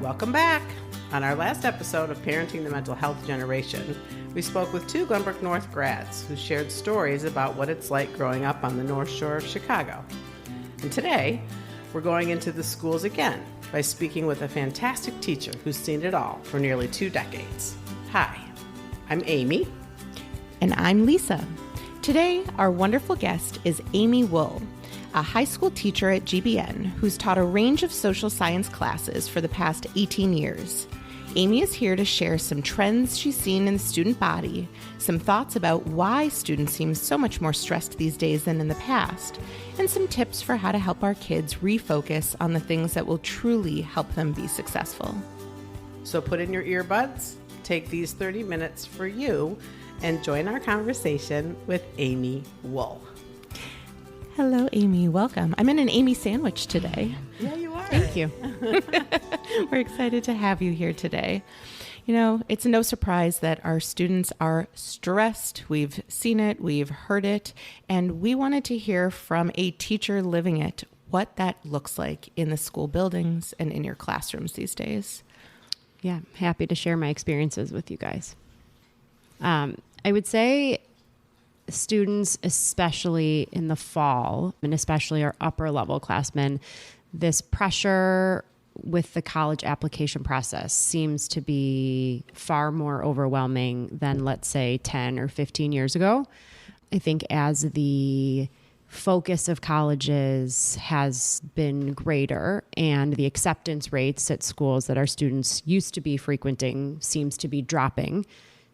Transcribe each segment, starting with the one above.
Welcome back. On our last episode of Parenting the Mental Health Generation, we spoke with two Glenbrook North grads who shared stories about what it's like growing up on the North Shore of Chicago. And today, we're going into the schools again by speaking with a fantastic teacher who's seen it all for nearly 2 decades. Hi, I'm Aimee. And I'm Lisa. Today, our wonderful guest is Aimee Wool, a high school teacher at GBN who's taught a range of social science classes for the past 18 years. Aimee is here to share some trends she's seen in the student body, some thoughts about why students seem so much more stressed these days than in the past, and some tips for how to help our kids refocus on the things that will truly help them be successful. So put in your earbuds, take these 30 minutes for you, and join our conversation with Aimee Wool. Hello, Aimee. Welcome. I'm in an Aimee sandwich today. Yeah, you are. Thank you. We're excited to have you here today. You know, it's no surprise that our students are stressed. We've seen it, we've heard it, and we wanted to hear from a teacher living it, what that looks like in the school buildings and in your classrooms these days. Yeah, happy to share my experiences with you guys. I would say students, especially in the fall, and especially our upper level classmen, this pressure with the college application process seems to be far more overwhelming than, let's say, 10 or 15 years ago. I think as the focus of colleges has been greater and the acceptance rates at schools that our students used to be frequenting seems to be dropping,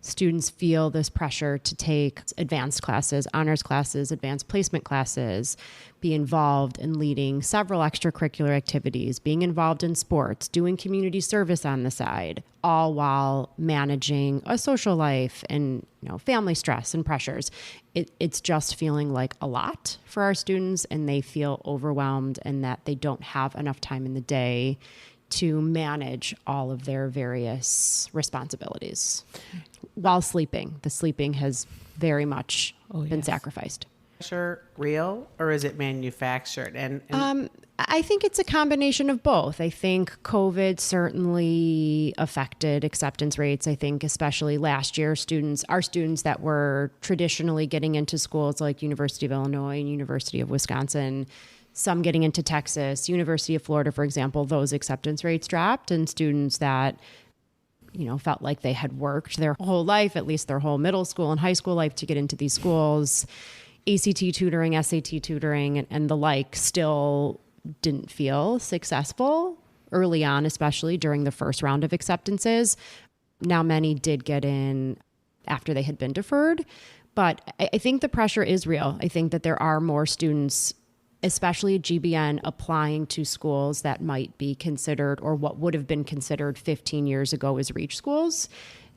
students feel this pressure to take advanced classes, honors classes, advanced placement classes, be involved in leading several extracurricular activities, being involved in sports, doing community service on the side, all while managing a social life and, family stress and pressures. It's just feeling like a lot for our students, and they feel overwhelmed and that they don't have enough time in the day to manage all of their various responsibilities while sleeping. The sleeping has very much been sacrificed. Pressure real, or is it manufactured? And I think it's a combination of both. I think COVID certainly affected acceptance rates. I think especially last year, our students that were traditionally getting into schools like University of Illinois and University of Wisconsin, some getting into Texas, University of Florida, for example, those acceptance rates dropped, and students that, felt like they had worked their whole life, at least their whole middle school and high school life, to get into these schools, ACT tutoring, SAT tutoring, and the like, still didn't feel successful early on, especially during the first round of acceptances. Now, many did get in after they had been deferred, but I think the pressure is real. I think that there are more students, especially at GBN, applying to schools that might be considered, or what would have been considered 15 years ago, as reach schools.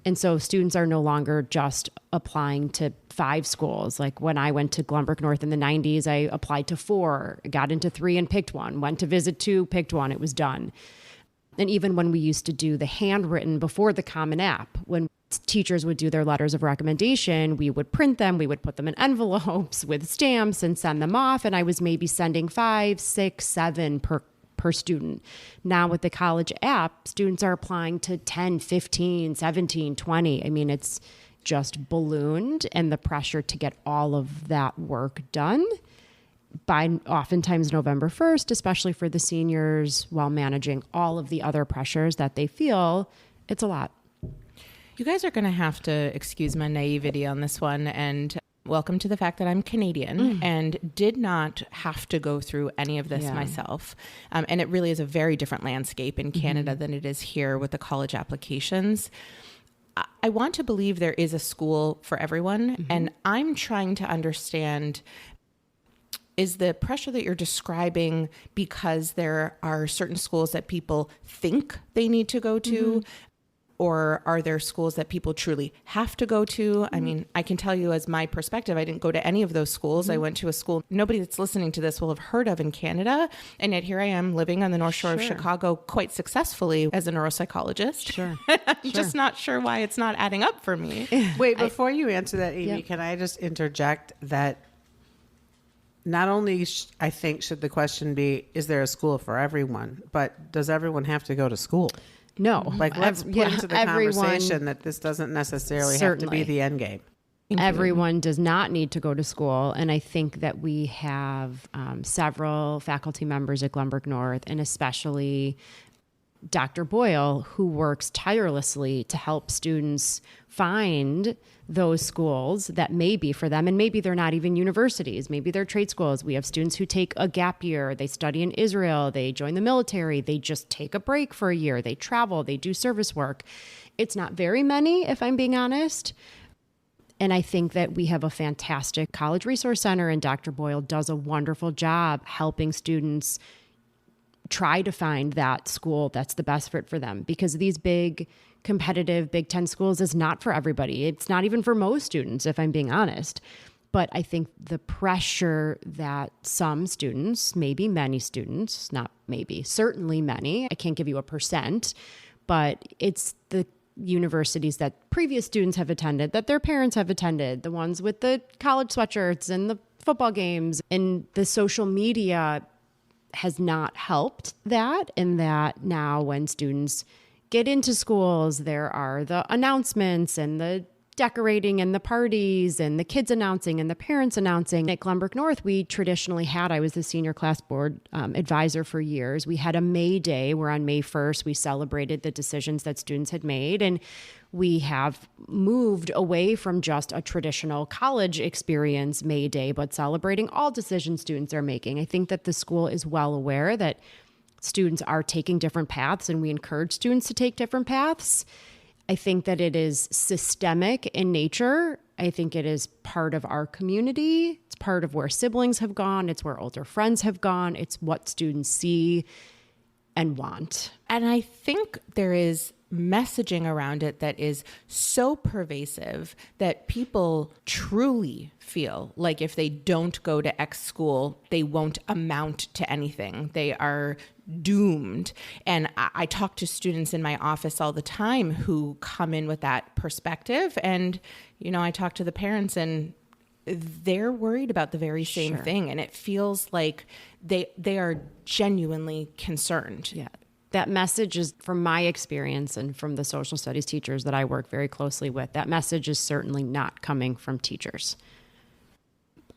And so students are no longer just applying to 5 schools. Like when I went to Glenbrook North in the 90s, I applied to 4, got into 3 and picked one, went to visit 2, picked one, it was done. And even when we used to do the handwritten before the Common App, when teachers would do their letters of recommendation, we would print them, we would put them in envelopes with stamps and send them off. And I was maybe sending 5, 6, 7 per student. Now with the college app, students are applying to 10, 15, 17, 20. I mean, it's just ballooned, and the pressure to get all of that work done by oftentimes November 1st, especially for the seniors, while managing all of the other pressures that they feel, it's a lot. You guys are going to have to excuse my naivety on this one, and welcome to the fact that I'm Canadian and did not have to go through any of this myself. And it really is a very different landscape in Canada than it is here with the college applications. I want to believe there is a school for everyone, and I'm trying to understand, is the pressure that you're describing because there are certain schools that people think they need to go to? Or are there schools that people truly have to go to? I mean, I can tell you as my perspective, I didn't go to any of those schools. I went to a school nobody that's listening to this will have heard of in Canada. And yet here I am living on the North Shore of Chicago quite successfully as a neuropsychologist. I'm just not sure why it's not adding up for me. Wait, before you answer that, Aimee, can I just interject that not only, I think, should the question be, is there a school for everyone, but does everyone have to go to school? No. Like, let's put into the conversation that this doesn't necessarily have to be the end game. Everyone does not need to go to school. And I think that we have several faculty members at Glenbrook North, and especially Dr. Boyle, who works tirelessly to help students find those schools that may be for them. And maybe they're not even universities. Maybe they're trade schools. We have students who take a gap year. They study in Israel. They join the military. They just take a break for a year. They travel. They do service work. It's not very many, if I'm being honest. And I think that we have a fantastic college resource center, and Dr. Boyle does a wonderful job helping students try to find that school that's the best fit for them, because these big competitive Big Ten schools is not for everybody. It's not even for most students, if I'm being honest. But I think the pressure that some students, maybe many students, not maybe, certainly many, I can't give you a percent, but it's the universities that previous students have attended, that their parents have attended, the ones with the college sweatshirts and the football games, and the social media has not helped that. And that now when students get into schools, there are the announcements and the decorating and the parties and the kids announcing and the parents announcing. At Glenbrook North, we traditionally had, I was the senior class board advisor for years. We had a May Day where on May 1st, we celebrated the decisions that students had made. And we have moved away from just a traditional college experience May Day, but celebrating all decisions students are making. I think that the school is well aware that students are taking different paths, and we encourage students to take different paths. I think that it is systemic in nature. I think it is part of our community. It's part of where siblings have gone. It's where older friends have gone. It's what students see and want. And I think there is messaging around it that is so pervasive that people truly feel like if they don't go to X school, they won't amount to anything. They are doomed. And I talk to students in my office all the time who come in with that perspective. And, you know, I talk to the parents and they're worried about the very same thing. And it feels like they are genuinely concerned. Yeah. That message is, from my experience and from the social studies teachers that I work very closely with, that message is certainly not coming from teachers.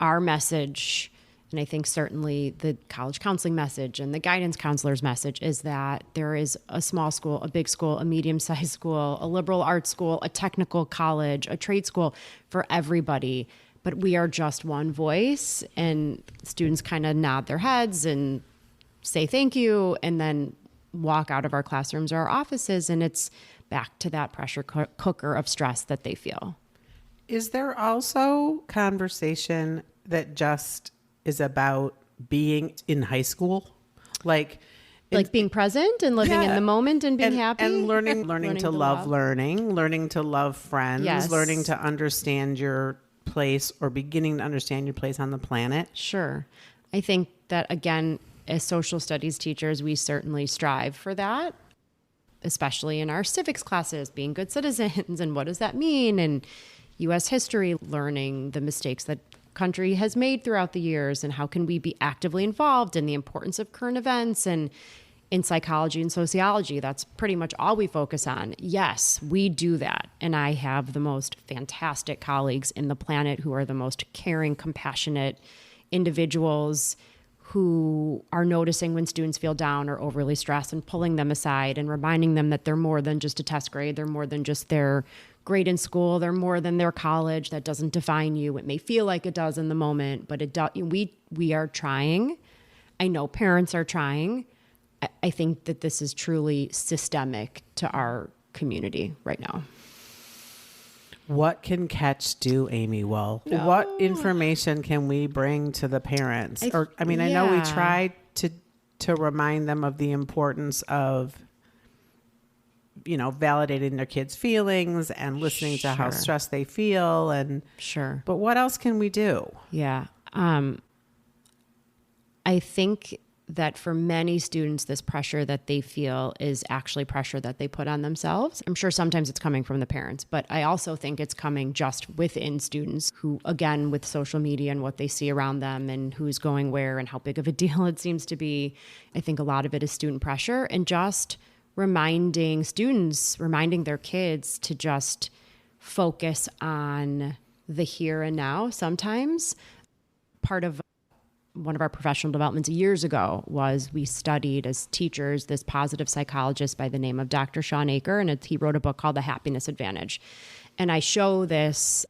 Our message, and I think certainly the college counseling message and the guidance counselor's message, is that there is a small school, a big school, a medium-sized school, a liberal arts school, a technical college, a trade school for everybody. But we are just one voice, and students kind of nod their heads and say thank you, and then walk out of our classrooms or our offices, and it's back to that pressure cooker of stress that they feel. Is there also conversation that just is about being in high school? Like being present and living in the moment and being happy? And learning to love learning, learning to love friends, learning to understand your place, or beginning to understand your place on the planet. Sure. I think that, again, as social studies teachers, we certainly strive for that, especially in our civics classes, being good citizens and what does that mean, and U.S. history, learning the mistakes that country has made throughout the years and how can we be actively involved in the importance of current events. And in psychology and sociology, that's pretty much all we focus on. Yes, we do that. And I have the most fantastic colleagues in the planet who are the most caring, compassionate individuals who are noticing when students feel down or overly stressed and pulling them aside and reminding them that they're more than just a test grade. They're more than just their grade in school. They're more than their college. That doesn't define you. It may feel like it does in the moment, but it does. We are trying. I know parents are trying. I think that this is truly systemic to our community right now. What can Catch do, Aimee Wool? No. What information can we bring to the parents? I know we try to remind them of the importance of, you know, validating their kids' feelings and listening to how stressed they feel. And but what else can we do? Yeah. I think that for many students, this pressure that they feel is actually pressure that they put on themselves. I'm sure sometimes it's coming from the parents, but I also think it's coming just within students who, again, with social media and what they see around them and who's going where and how big of a deal it seems to be, I think a lot of it is student pressure and just reminding their kids to just focus on the here and now. Sometimes part of one of our professional developments years ago was we studied as teachers this positive psychologist by the name of Dr. Shawn, and he wrote a book called The Happiness Advantage. And I show this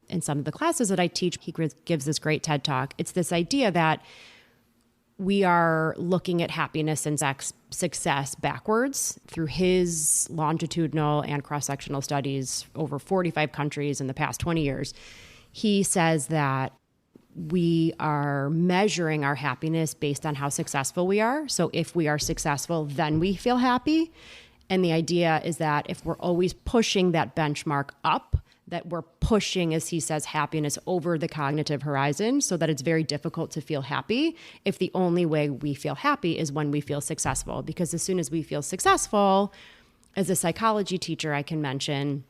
in some of the classes that I teach. He gives this great TED Talk. It's this idea that we are looking at happiness and success backwards through his longitudinal and cross-sectional studies over 45 countries in the past 20 years. He says that we are measuring our happiness based on how successful we are. So if we are successful, then we feel happy. And the idea is that if we're always pushing that benchmark up, that we're pushing, as he says, happiness over the cognitive horizon so that it's very difficult to feel happy if the only way we feel happy is when we feel successful. Because as soon as we feel successful, as a psychology teacher, I can mention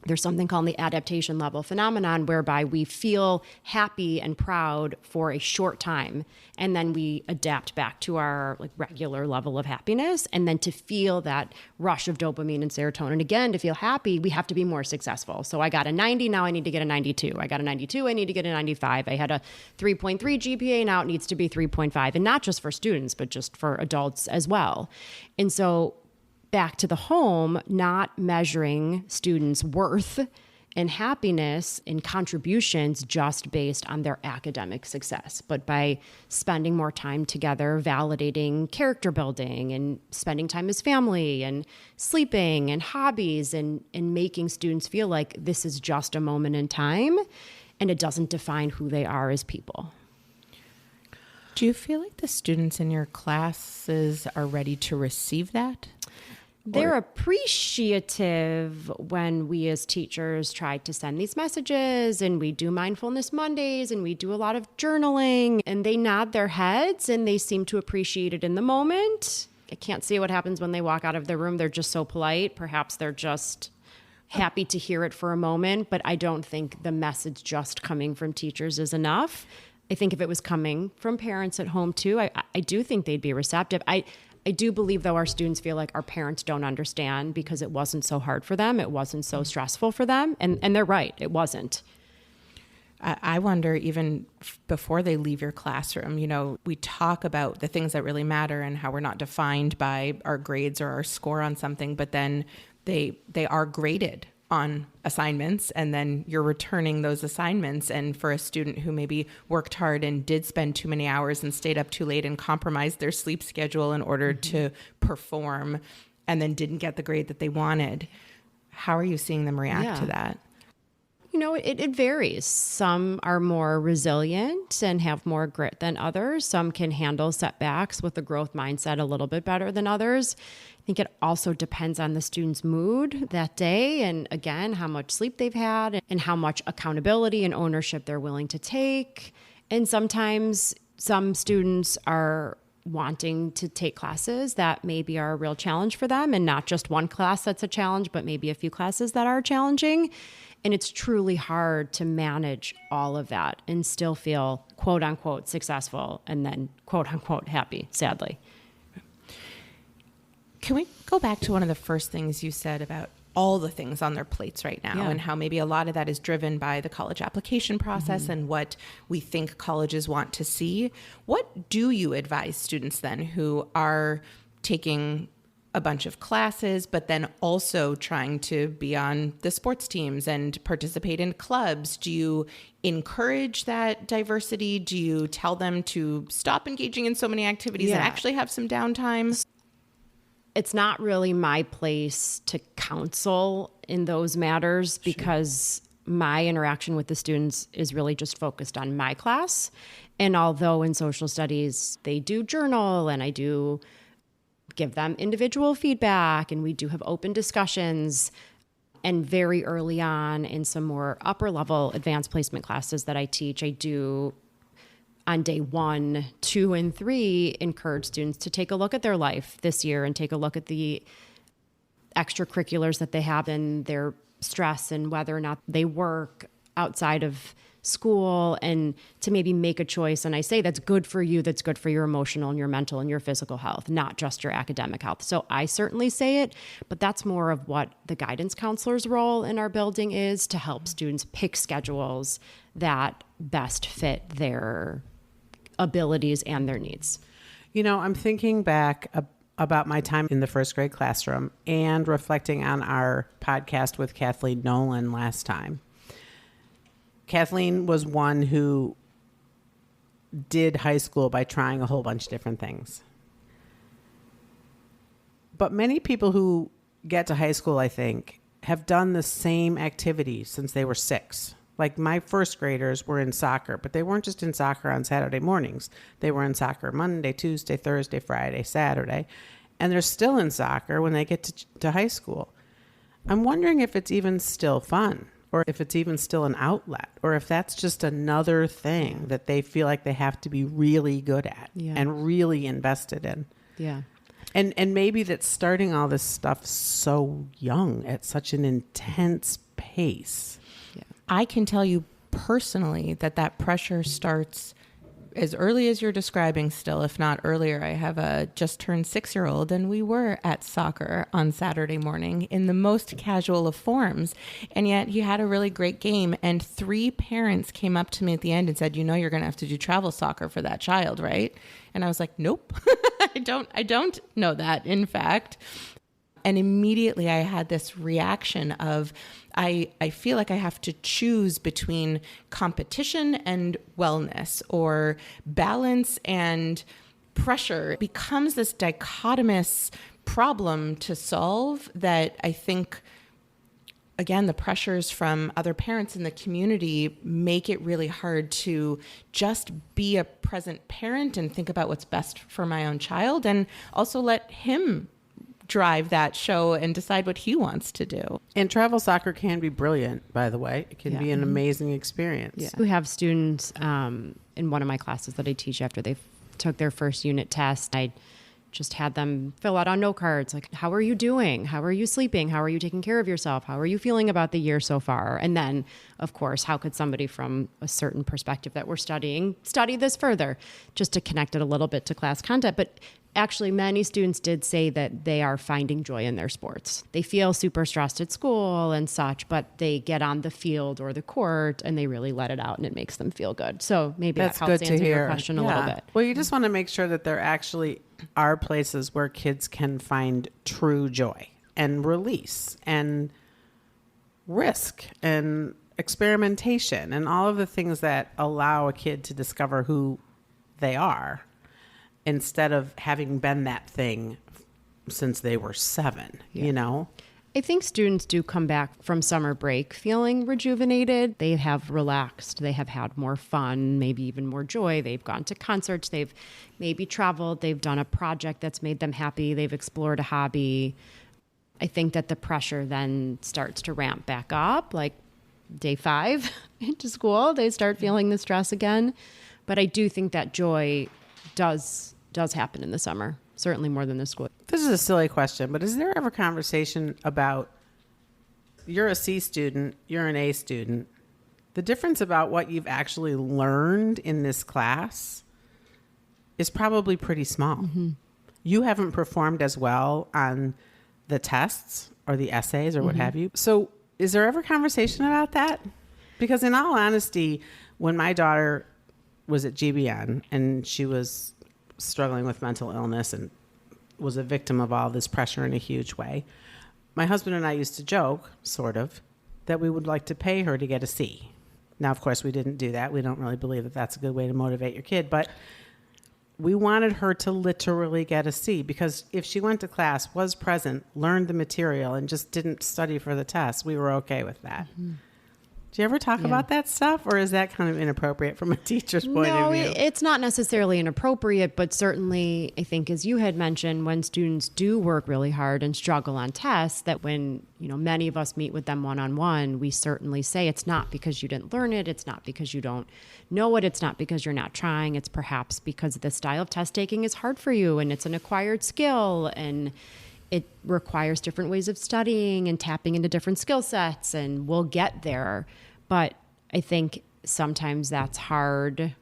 there's something called the adaptation level phenomenon, whereby we feel happy and proud for a short time, and then we adapt back to our regular level of happiness. And then to feel that rush of dopamine and serotonin again, to feel happy, we have to be more successful. So I got a 90, now I need to get a 92. I got a 92, I need to get a 95. I had a 3.3 GPA, now it needs to be 3.5. And not just for students, but just for adults as well. And so back to the home, not measuring students' worth and happiness and contributions just based on their academic success, but by spending more time together, validating character building and spending time as family and sleeping and hobbies and making students feel like this is just a moment in time and it doesn't define who they are as people. Do you feel like the students in your classes are ready to receive that? They're appreciative when we as teachers try to send these messages, and we do Mindfulness Mondays and we do a lot of journaling, and they nod their heads and they seem to appreciate it in the moment. I can't see what happens when they walk out of the room. They're just so polite. Perhaps they're just happy to hear it for a moment, but I don't think the message just coming from teachers is enough. I think if it was coming from parents at home too, I do think they'd be receptive. I do believe, though, our students feel like our parents don't understand because it wasn't so hard for them. It wasn't so stressful for them. And they're right. It wasn't. I wonder, even before they leave your classroom, we talk about the things that really matter and how we're not defined by our grades or our score on something, but then they are graded on assignments, and then you're returning those assignments. And for a student who maybe worked hard and did spend too many hours and stayed up too late and compromised their sleep schedule in order to perform and then didn't get the grade that they wanted, how are you seeing them react to that? It varies. Some are more resilient and have more grit than others. Some can handle setbacks with a growth mindset a little bit better than others. I think it also depends on the student's mood that day, and again, how much sleep they've had and how much accountability and ownership they're willing to take. And sometimes some students are wanting to take classes that maybe are a real challenge for them, and not just one class that's a challenge, but maybe a few classes that are challenging. And it's truly hard to manage all of that and still feel quote unquote successful and then quote unquote happy, sadly. Can we go back to one of the first things you said about all the things on their plates right now, and how maybe a lot of that is driven by the college application process and what we think colleges want to see? What do you advise students then who are taking a bunch of classes, but then also trying to be on the sports teams and participate in clubs? Do you encourage that diversity? Do you tell them to stop engaging in so many activities and actually have some downtime? It's not really my place to counsel in those matters because my interaction with the students is really just focused on my class. And although in social studies, they do journal and I do give them individual feedback and we do have open discussions, and very early on in some more upper level advanced placement classes that I teach, I do on day 1, 2, and 3 encourage students to take a look at their life this year and take a look at the extracurriculars that they have and their stress and whether or not they work outside of school and to maybe make a choice. And I say that's good for you, that's good for your emotional and your mental and your physical health, not just your academic health. So I certainly say it, but that's more of what the guidance counselor's role in our building is, to help students pick schedules that best fit their abilities and their needs. You know, I'm thinking back about my time in the first grade classroom and reflecting on our podcast with Kathleen Nolan last time. Kathleen was one who did high school by trying a whole bunch of different things. But many people who get to high school, I think, have done the same activity since they were 6. Like my first graders were in soccer, but they weren't just in soccer on Saturday mornings. They were in soccer Monday, Tuesday, Thursday, Friday, Saturday. And they're still in soccer when they get to high school. I'm wondering if it's even still fun, or if it's even still an outlet, or if that's just another thing that they feel like they have to be really good at and really invested in. Yeah. And maybe that's starting all this stuff so young at such an intense pace. Yeah. I can tell you personally that pressure starts as early as you're describing still, if not earlier. I have a just turned 6-year-old, and we were at soccer on Saturday morning in the most casual of forms. And yet he had a really great game. And 3 parents came up to me at the end and said, you know, you're going to have to do travel soccer for that child, right? And I was like, nope, I don't know that, in fact. And immediately I had this reaction of, I feel like I have to choose between competition and wellness, or balance and pressure. It becomes this dichotomous problem to solve that I think, again, the pressures from other parents in the community make it really hard to just be a present parent and think about what's best for my own child, and also let him drive that show and decide what he wants to do. And travel soccer can be brilliant, by the way. It can be an amazing experience. Yeah. We have students in one of my classes that I teach after they took their first unit test. I just had them fill out on note cards, like, how are you doing? How are you sleeping? How are you taking care of yourself? How are you feeling about the year so far? And then, of course, how could somebody from a certain perspective that we're studying study this further, just to connect it a little bit to class content. But actually, many students did say that they are finding joy in their sports. They feel super stressed at school and such, but they get on the field or the court and they really let it out, and it makes them feel good. So maybe That's that helps good to answer hear. your question a little bit. Well, you just want to make sure that there actually are places where kids can find true joy and release and risk and experimentation and all of the things that allow a kid to discover who they are, instead of having been that thing since they were 7, you know? I think students do come back from summer break feeling rejuvenated. They have relaxed. They have had more fun, maybe even more joy. They've gone to concerts. They've maybe traveled. They've done a project that's made them happy. They've explored a hobby. I think that the pressure then starts to ramp back up, like day 5 into school. They start feeling the stress again. But I do think that joy does happen in the summer, certainly more than the school. This is a silly question, but is there ever conversation about, you're a C student, you're an A student, the difference about what you've actually learned in this class is probably pretty small. Mm-hmm. You haven't performed as well on the tests or the essays or what have you. So is there ever conversation about that? Because in all honesty, when my daughter was at GBN and she was struggling with mental illness and was a victim of all this pressure in a huge way, my husband and I used to joke, sort of, that we would like to pay her to get a C. Now, of course, we didn't do that. We don't really believe that that's a good way to motivate your kid, but we wanted her to literally get a C, because if she went to class, was present, learned the material, and just didn't study for the test, we were okay with that. Mm-hmm. Do you ever talk about that stuff, or is that kind of inappropriate from a teacher's point of view? No, it's not necessarily inappropriate, but certainly I think, as you had mentioned, when students do work really hard and struggle on tests, that when, you know, many of us meet with them one-on-one, we certainly say it's not because you didn't learn it, it's not because you don't know it, it's not because you're not trying, it's perhaps because the style of test taking is hard for you and it's an acquired skill and it requires different ways of studying and tapping into different skill sets, and we'll get there. But I think sometimes that's hard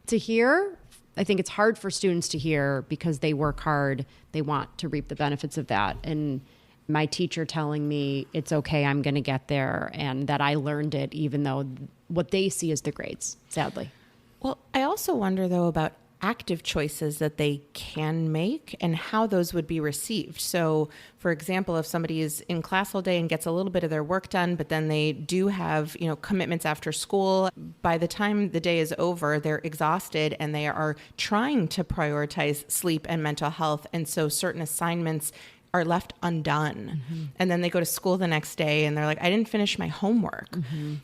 to hear. I think it's hard for students to hear because they work hard. They want to reap the benefits of that. And my teacher telling me it's okay, I'm going to get there, and that I learned it, even though what they see is the grades, sadly. Well, I also wonder, though, about active choices that they can make and how those would be received. So, for example, if somebody is in class all day and gets a little bit of their work done, but then they do have, commitments after school, by the time the day is over, they're exhausted and they are trying to prioritize sleep and mental health. And so certain assignments are left undone. Mm-hmm. And then they go to school the next day and they're like, I didn't finish my homework. Mm-hmm.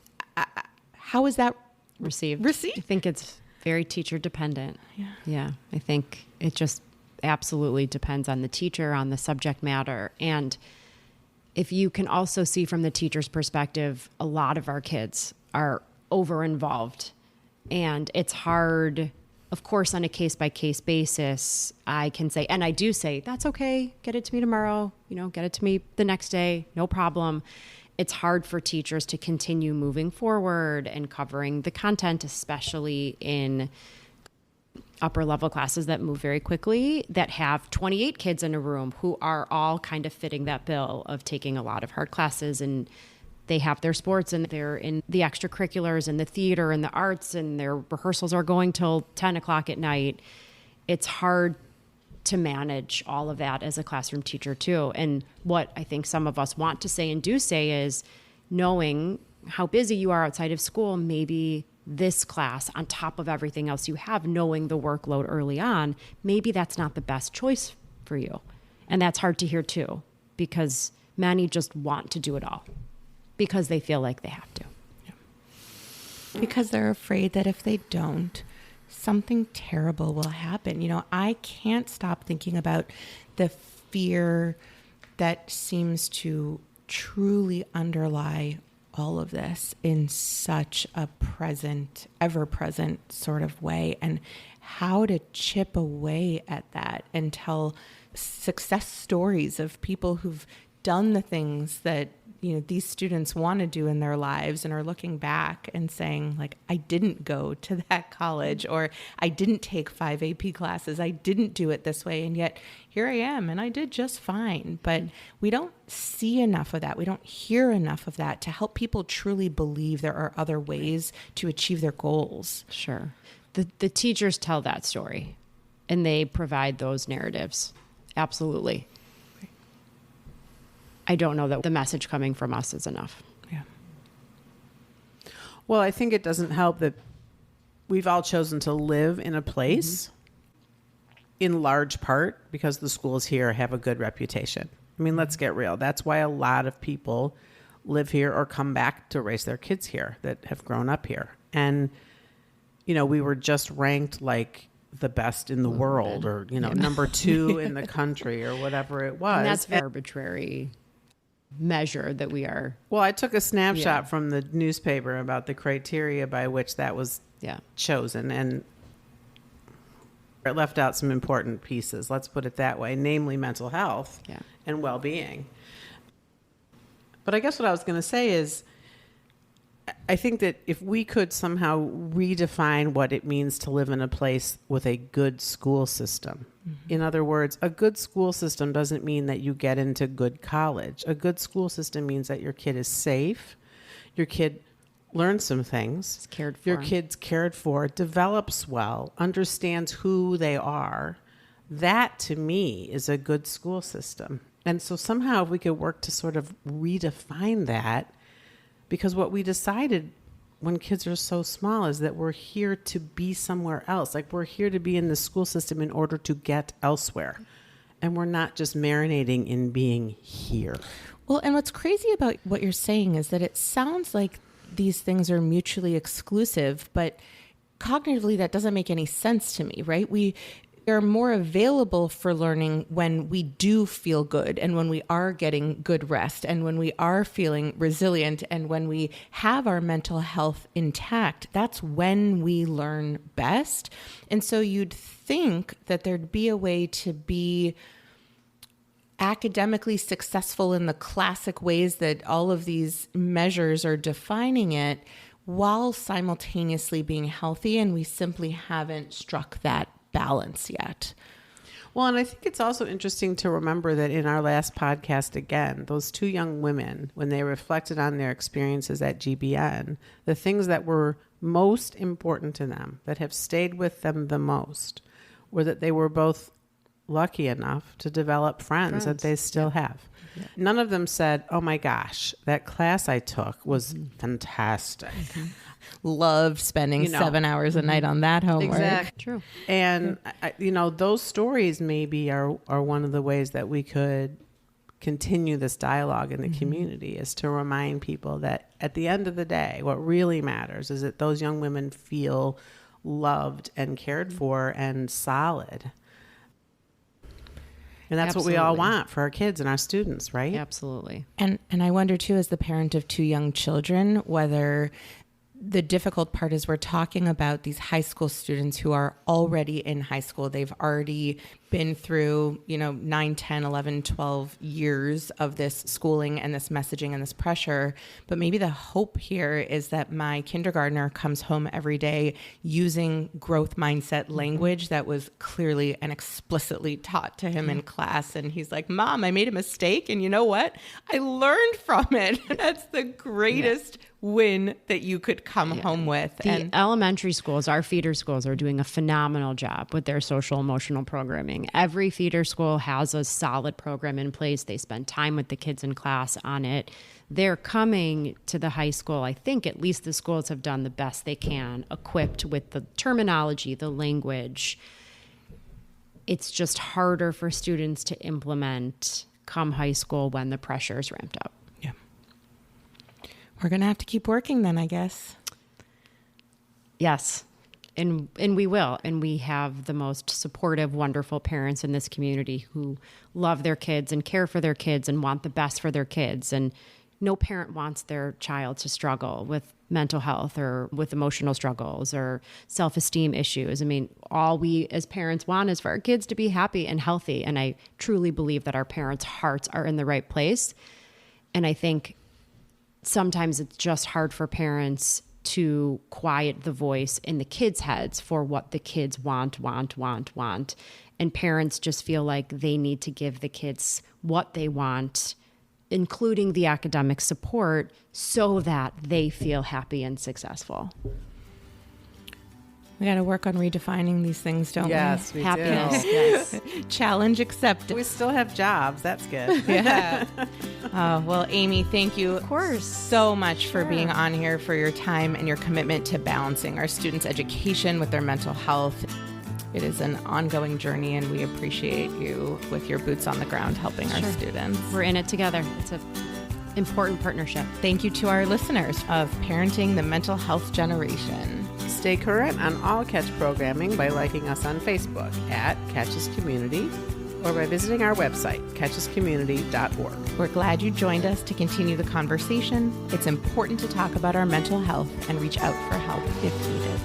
How is that received? I think it's very teacher dependent. Yeah. I think it just absolutely depends on the teacher, on the subject matter. And if you can also see from the teacher's perspective, a lot of our kids are over involved, and it's hard. Of course, on a case by case basis, I can say, and I do say, that's okay. Get it to me tomorrow, get it to me the next day. No problem. It's hard for teachers to continue moving forward and covering the content, especially in upper level classes that move very quickly, that have 28 kids in a room who are all kind of fitting that bill of taking a lot of hard classes, and they have their sports and they're in the extracurriculars and the theater and the arts, and their rehearsals are going till 10 o'clock at night. It's hard to manage all of that as a classroom teacher too. And what I think some of us want to say and do say is, knowing how busy you are outside of school, maybe this class on top of everything else you have, knowing the workload early on, maybe that's not the best choice for you. And that's hard to hear too, because many just want to do it all because they feel like they have to. Yeah. Because they're afraid that if they don't, something terrible will happen. I can't stop thinking about the fear that seems to truly underlie all of this in such a present, ever-present sort of way, and how to chip away at that and tell success stories of people who've done the things that these students want to do in their lives and are looking back and saying, like, I didn't go to that college, or I didn't take 5 AP classes. I didn't do it this way. And yet here I am and I did just fine. But we don't see enough of that. We don't hear enough of that to help people truly believe there are other ways to achieve their goals. Sure. The teachers tell that story and they provide those narratives. Absolutely. I don't know that the message coming from us is enough. Yeah. Well, I think it doesn't help that we've all chosen to live in a place, in large part because the schools here have a good reputation. I mean, let's get real. That's why a lot of people live here or come back to raise their kids here that have grown up here. And, we were just ranked like the best in the world, or, number 2 in the country, or whatever it was. And that's arbitrary measure that we are. Well, I took a snapshot from the newspaper about the criteria by which that was chosen, and it left out some important pieces, let's put it that way, namely mental health and well-being. But I guess what I was going to say is, I think that if we could somehow redefine what it means to live in a place with a good school system. In other words, a good school system doesn't mean that you get into good college. A good school system means that your kid is safe, your kid learns some things, your kid's cared for, develops well, understands who they are. That, to me, is a good school system. And so somehow if we could work to sort of redefine that, because what we decided when kids are so small is that we're here to be somewhere else. Like, we're here to be in the school system in order to get elsewhere. And we're not just marinating in being here. Well, and what's crazy about what you're saying is that it sounds like these things are mutually exclusive, but cognitively that doesn't make any sense to me, right? We are more available for learning when we do feel good, and when we are getting good rest, and when we are feeling resilient, and when we have our mental health intact. That's when we learn best. And so you'd think that there'd be a way to be academically successful in the classic ways that all of these measures are defining it, while simultaneously being healthy, and we simply haven't struck that balance yet. Well, and I think it's also interesting to remember that in our last podcast, again, those two young women, when they reflected on their experiences at GBN, the things that were most important to them, that have stayed with them the most, were that they were both lucky enough to develop friends that they still have. Yeah. None of them said, oh my gosh, that class I took was fantastic. Loved spending 7 hours a night on that homework. Exactly. True. And, those stories maybe are one of the ways that we could continue this dialogue in the community, is to remind people that at the end of the day, what really matters is that those young women feel loved and cared for and solid. And that's what we all want for our kids and our students, right? Absolutely. And I wonder too, as the parent of two young children, whether the difficult part is we're talking about these high school students who are already in high school. They've already been through, 9, 10, 11, 12 years of this schooling and this messaging and this pressure. But maybe the hope here is that my kindergartner comes home every day using growth mindset language that was clearly and explicitly taught to him in class. And he's like, Mom, I made a mistake. And you know what? I learned from it. That's the greatest win that you could come home with. The elementary schools, our feeder schools, are doing a phenomenal job with their social emotional programming. Every feeder school has a solid program in place. They spend time with the kids in class on it. They're coming to the high school. I think at least the schools have done the best they can, equipped with the terminology, the language. It's just harder for students to implement come high school when the pressure is ramped up. We're going to have to keep working then, I guess. Yes. And we will. And we have the most supportive, wonderful parents in this community who love their kids and care for their kids and want the best for their kids. And no parent wants their child to struggle with mental health or with emotional struggles or self-esteem issues. I mean, all we as parents want is for our kids to be happy and healthy. And I truly believe that our parents' hearts are in the right place. And I think sometimes it's just hard for parents to quiet the voice in the kids' heads for what the kids want. And parents just feel like they need to give the kids what they want, including the academic support, so that they feel happy and successful. We got to work on redefining these things, don't we? Yes, we Happiness. do. Yes. Challenge accepted. We still have jobs. That's good. Yeah. Well, Aimee, thank you Of course. so much for being on here, for your time and your commitment to balancing our students' education with their mental health. It is an ongoing journey, and we appreciate you with your boots on the ground helping our students. We're in it together. It's an important partnership. Thank you to our listeners of Parenting the Mental Health Generation. Stay current on all Catch programming by liking us on Facebook at Catches Community or by visiting our website, catchescommunity.org. We're glad you joined us to continue the conversation. It's important to talk about our mental health and reach out for help if needed.